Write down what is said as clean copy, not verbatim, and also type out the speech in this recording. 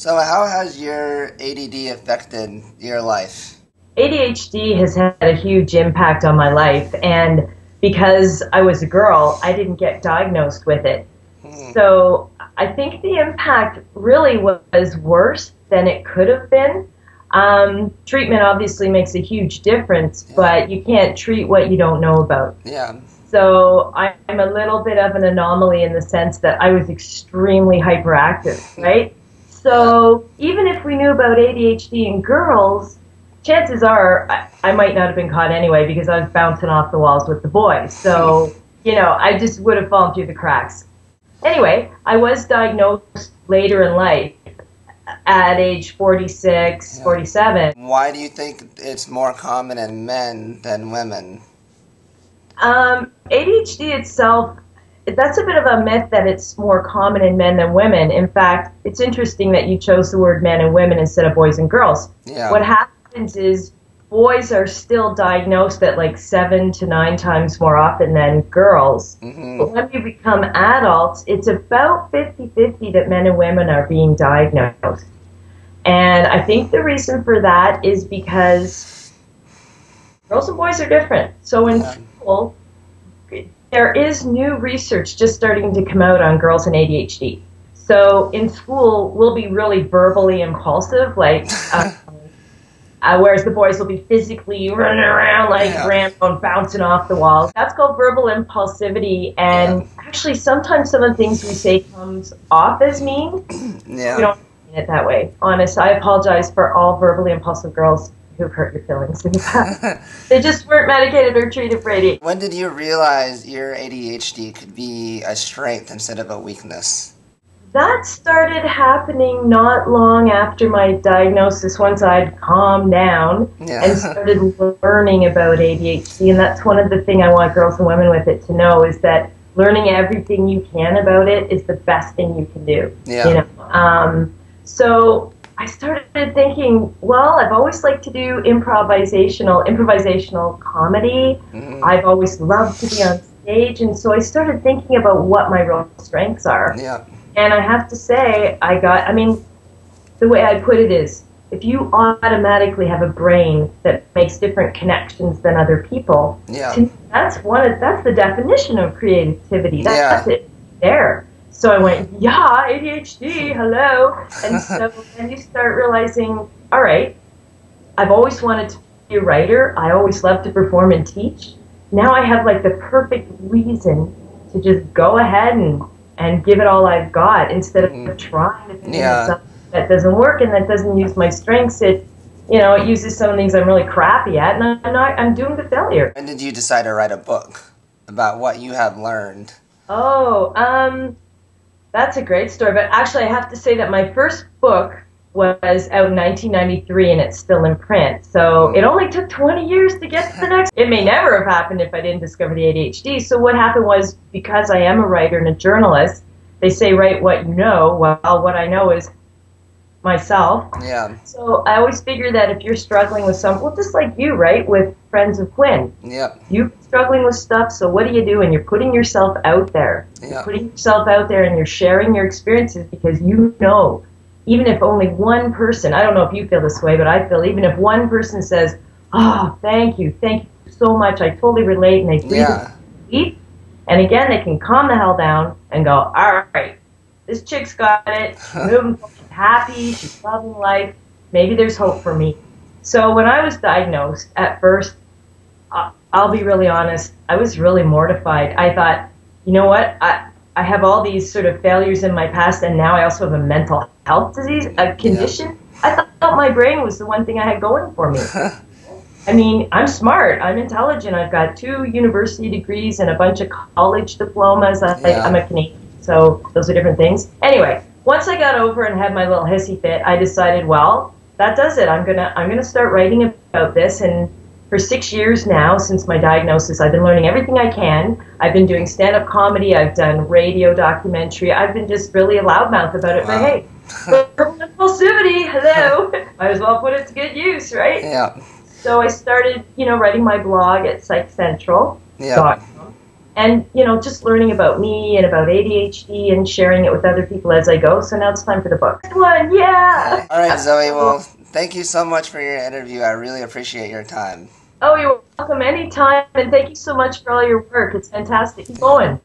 So how has your ADD affected your life? ADHD has had a huge impact on my life, and because I was a girl, I didn't get diagnosed with it. Hmm. So I think the impact really was worse than it could have been. Treatment obviously makes a huge difference, Yeah. but you can't treat what you don't know about. Yeah. So I'm a little bit of an anomaly in the sense that I was extremely hyperactive, right? Yeah. So even if we knew about ADHD in girls, chances are I might not have been caught anyway because I was bouncing off the walls with the boys. So, I just would have fallen through the cracks. Anyway, I was diagnosed later in life at age 46, Yeah. 47. Why do you think it's more common in men than women? ADHD itself, that's a bit of a myth that it's more common in men than women. In fact, it's interesting that you chose the word men and women instead of boys and girls. Yeah. What happens is boys are still diagnosed at like 7 to 9 times more often than girls. Hmm. But when we become adults, it's about 50-50 that men and women are being diagnosed. And I think the reason for that is because girls and boys are different. So in Yeah. school, there is new research just starting to come out on girls and ADHD. So in school, we'll be really verbally impulsive, like, whereas the boys will be physically running around like Yeah. Rambo and bouncing off the walls. That's called verbal impulsivity, Yeah. and actually sometimes some of the things we say comes off as mean. We Yeah. don't mean it that way. Honest, I apologize for all verbally impulsive girls who've hurt your feelings in the past. They just weren't medicated or treated for ADHD. When did you realize your ADHD could be a strength instead of a weakness? That started happening not long after my diagnosis, once I'd calmed down and Yeah. started learning about ADHD. And that's one of the things I want girls and women with it to know is that learning everything you can about it is the best thing you can do. You Yeah. know, so I started thinking, well, I've always liked to do improvisational comedy. Hmm. I've always loved to be on stage, and so I started thinking about what my real strengths are. Yeah. And I have to say, I mean, the way I put it is, if you automatically have a brain that makes different connections than other people, to Yeah. me, that's the definition of creativity. Yeah. That's it there. So I went, yeah, ADHD, hello. And so then you start realizing, all right, I've always wanted to be a writer. I always loved to perform and teach. Now I have like the perfect reason to just go ahead and give it all I've got instead Hmm. of trying to figure Yeah. something that doesn't work and that doesn't use my strengths. It uses some things I'm really crappy at, and I'm doomed to failure. When did you decide to write a book about what you have learned? Oh, that's a great story. But actually, I have to say that my first book was out in 1993 and it's still in print. So it only took 20 years to get to the next. It may never have happened if I didn't discover the ADHD. So what happened was, because I am a writer and a journalist, they say write what you know. Well, what I know is myself. Yeah. So I always figure that if you're struggling with well, just like you, right, with Friends of Quinn, Yep. you're struggling with stuff, so what do you do? And you're putting yourself out there. You're Yep. putting yourself out there and you're sharing your experiences because even if only one person, I don't know if you feel this way, but I feel even if one person says, oh, thank you so much, I totally relate, and they breathe Yeah. relief, and again, they can calm the hell down and go, all right, this chick's got it, she's moving forward, she's happy, she's loving life, maybe there's hope for me. So when I was diagnosed, at first, I'll be really honest, I was really mortified. I thought, you know what, I have all these sort of failures in my past, and now I also have a mental health disease, a condition. I thought my brain was the one thing I had going for me. I mean, I'm smart, I'm intelligent, I've got 2 university degrees and a bunch of college diplomas. Yeah. I'm a Canadian, so those are different things. Anyway, once I got over and had my little hissy fit, I decided, well, that does it. I'm gonna start writing about this, and for 6 years now, since my diagnosis, I've been learning everything I can. I've been doing stand-up comedy. I've done radio documentary. I've been just really a loudmouth about it. Wow. But hey, verbal impulsivity, hello. Might as well put it to good use, right? Yeah. So I started, writing my blog at psychcentral.com. Yeah. and just learning about me and about ADHD and sharing it with other people as I go. So now it's time for the book. Next one, yeah. All right, Zoe. Well, thank you so much for your interview. I really appreciate your time. Oh, you're welcome anytime, and thank you so much for all your work. It's fantastic. Keep going.